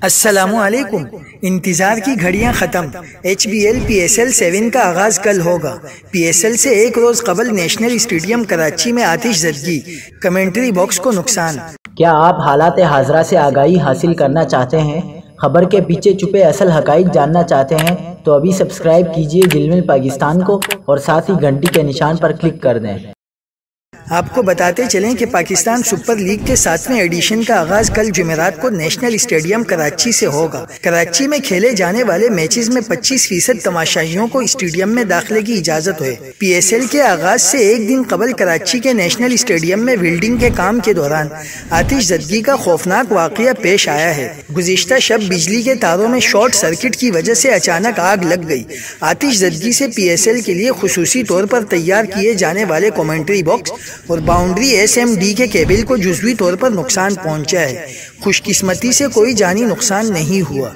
السلام علیکم۔ انتظار کی گھڑیاں ختم۔ HBL PSL 7 کا آغاز کل ہوگا۔ PSL سے ایک روز قبل نیشنل اسٹیڈیم کراچی میں آتش زدگی، کمنٹری باکس کو نقصان۔ کیا آپ حالات حاضرہ سے آگاہی حاصل کرنا چاہتے ہیں؟ خبر کے پیچھے چھپے اصل حقائق جاننا چاہتے ہیں تو ابھی سبسکرائب کیجئے جلمل پاکستان کو اور ساتھ ہی گھنٹی کے نشان پر کلک کر دیں۔ آپ کو بتاتے چلیں کہ پاکستان سپر لیگ کے 7ویں ایڈیشن کا آغاز کل جمعرات کو نیشنل اسٹیڈیم کراچی سے ہوگا۔ کراچی میں کھیلے جانے والے میچز میں 25% تماشائیوں کو اسٹیڈیم میں داخلے کی اجازت ہے۔ PSL کے آغاز سے ایک دن قبل کراچی کے نیشنل اسٹیڈیم میں ویلڈنگ کے کام کے دوران آتش زدگی کا خوفناک واقعہ پیش آیا ہے۔ گزشتہ شب بجلی کے تاروں میں شارٹ سرکٹ کی وجہ سے اچانک آگ لگ گئی۔ آتش زدگی سے PSL کے لیے خصوصی طور پر تیار کیے جانے والے کمنٹری باکس اور باؤنڈری SMD کے کیبل کو جزوی طور پر نقصان پہنچا ہے۔ خوش قسمتی سے کوئی جانی نقصان نہیں ہوا۔